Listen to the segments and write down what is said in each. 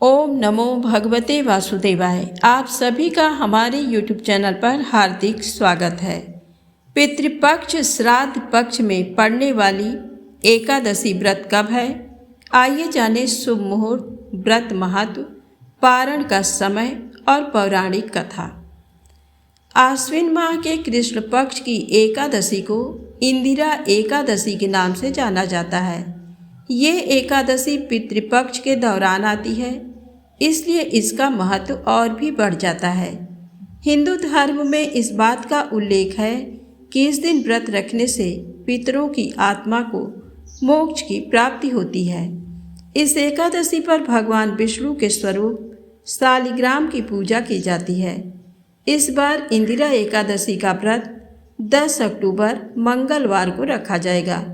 ओम नमो भगवते वासुदेवाय। आप सभी का हमारे YouTube चैनल पर हार्दिक स्वागत है। पितृपक्ष श्राद्ध पक्ष में पड़ने वाली एकादशी व्रत कब है? आइए जानें शुभ मुहूर्त, व्रत महत्व, पारण का समय और पौराणिक कथा। आश्विन माह के कृष्ण पक्ष की एकादशी को इंदिरा एकादशी के नाम से जाना जाता है। ये एकादशी पितृपक्ष के दौरान आती है, इसलिए इसका महत्व और भी बढ़ जाता है। हिंदू धर्म में इस बात का उल्लेख है कि इस दिन व्रत रखने से पितरों की आत्मा को मोक्ष की प्राप्ति होती है। इस एकादशी पर भगवान विष्णु के स्वरूप शालिग्राम की पूजा की जाती है। इस बार इंदिरा एकादशी का व्रत 10 अक्टूबर मंगलवार को रखा जाएगा।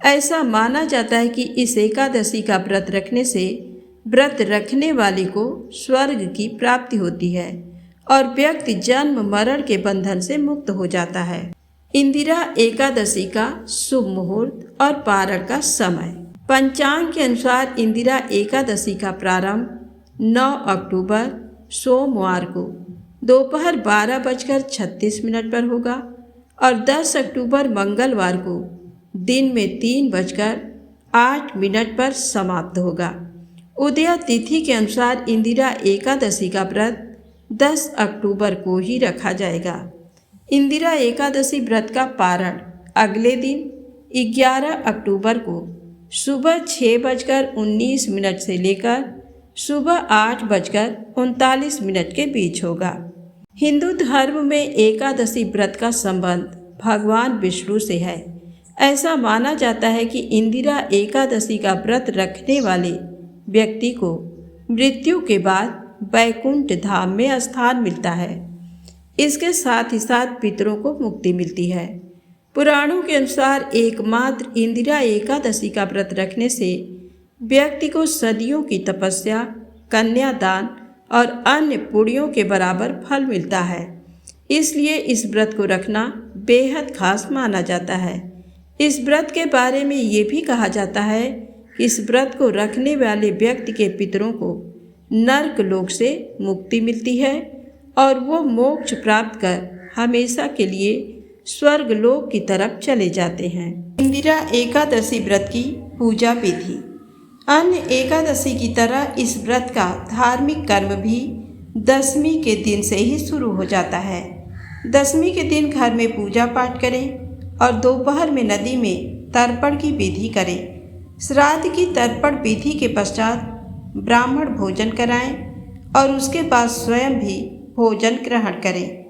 ऐसा माना जाता है कि इस एकादशी का व्रत रखने से व्रत रखने वाले को स्वर्ग की प्राप्ति होती है और व्यक्ति जन्म मरण के बंधन से मुक्त हो जाता है। इंदिरा एकादशी का शुभ मुहूर्त और पारण का समय। पंचांग के अनुसार इंदिरा एकादशी का प्रारंभ 9 अक्टूबर सोमवार को दोपहर 12:36 पर होगा और 10 अक्टूबर मंगलवार को दिन में 3:08 पर समाप्त होगा। उदया तिथि के अनुसार इंदिरा एकादशी का व्रत 10 अक्टूबर को ही रखा जाएगा। इंदिरा एकादशी व्रत का पारण अगले दिन 11 अक्टूबर को सुबह 6:19 से लेकर सुबह 8:39 के बीच होगा। हिंदू धर्म में एकादशी व्रत का संबंध भगवान विष्णु से है। ऐसा माना जाता है कि इंदिरा एकादशी का व्रत रखने वाले व्यक्ति को मृत्यु के बाद वैकुंठ धाम में स्थान मिलता है। इसके साथ ही साथ पितरों को मुक्ति मिलती है। पुराणों के अनुसार एकमात्र इंदिरा एकादशी का व्रत रखने से व्यक्ति को सदियों की तपस्या, कन्यादान और अन्य पुण्यों के बराबर फल मिलता है। इसलिए इस व्रत को रखना बेहद खास माना जाता है। इस व्रत के बारे में ये भी कहा जाता है कि इस व्रत को रखने वाले व्यक्ति के पितरों को नर्क लोक से मुक्ति मिलती है और वो मोक्ष प्राप्त कर हमेशा के लिए स्वर्ग लोक की तरफ चले जाते हैं। इंदिरा एकादशी व्रत की पूजा विधि। अन्य एकादशी की तरह इस व्रत का धार्मिक कर्म भी दशमी के दिन से ही शुरू हो जाता है। दशमी के दिन घर में पूजा पाठ करें और दोपहर में नदी में तर्पण की विधि करें। श्राद्ध की तर्पण विधि के पश्चात ब्राह्मण भोजन कराएं और उसके बाद स्वयं भी भोजन ग्रहण करें।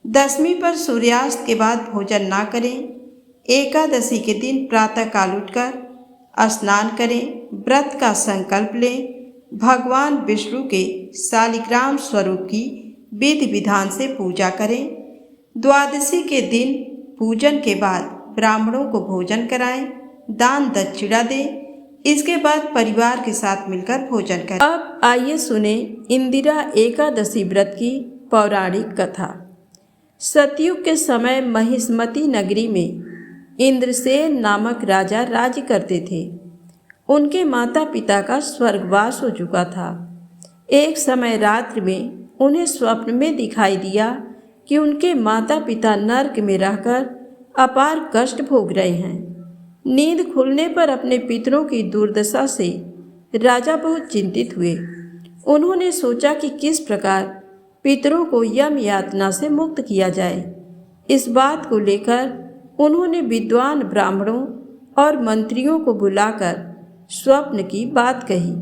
दशमी पर सूर्यास्त के बाद भोजन ना करें। एकादशी के दिन प्रातःकाल उठकर स्नान करें, व्रत का संकल्प लें, भगवान विष्णु के शालिग्राम स्वरूप की विधि विधान से पूजा करें। द्वादशी के दिन पूजन के बाद ब्राह्मणों को भोजन कराएं, दान दक्षिणा दें। इसके बाद परिवार के साथ मिलकर भोजन करें। अब आइए सुने इंदिरा एकादशी व्रत की पौराणिक कथा। सतयुग के समय महिष्मती नगरी में इंद्रसेन नामक राजा राज्य करते थे। उनके माता पिता का स्वर्गवास हो चुका था। एक समय रात्रि में उन्हें स्वप्न में दिखाई दिया कि उनके माता पिता नरक में रहकर अपार कष्ट भोग रहे हैं। नींद खुलने पर अपने पितरों की दुर्दशा से राजा बहुत चिंतित हुए। उन्होंने सोचा कि किस प्रकार पितरों को यम यातना से मुक्त किया जाए। इस बात को लेकर उन्होंने विद्वान ब्राह्मणों और मंत्रियों को बुलाकर स्वप्न की बात कही।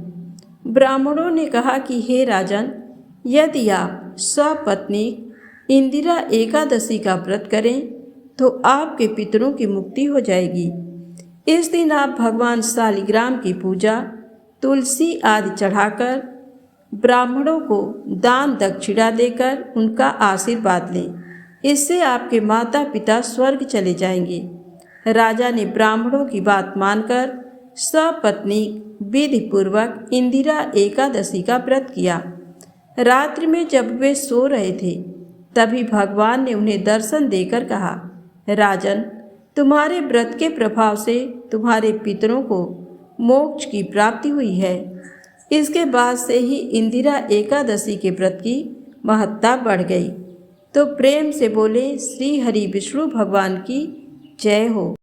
ब्राह्मणों ने कहा कि हे राजन, यदि आप सपत्नी इंदिरा एकादशी का व्रत करें तो आपके पितरों की मुक्ति हो जाएगी। इस दिन आप भगवान शालिग्राम की पूजा, तुलसी आदि चढ़ाकर ब्राह्मणों को दान दक्षिणा देकर उनका आशीर्वाद लें। इससे आपके माता पिता स्वर्ग चले जाएंगे। राजा ने ब्राह्मणों की बात मानकर सपत्नी विधि पूर्वक इंदिरा एकादशी का व्रत किया। रात्रि में जब वे सो रहे थे तभी भगवान ने उन्हें दर्शन देकर कहा, राजन, तुम्हारे व्रत के प्रभाव से तुम्हारे पितरों को मोक्ष की प्राप्ति हुई है। इसके बाद से ही इंदिरा एकादशी के व्रत की महत्ता बढ़ गई। तो प्रेम से बोले श्री हरि विष्णु भगवान की जय हो।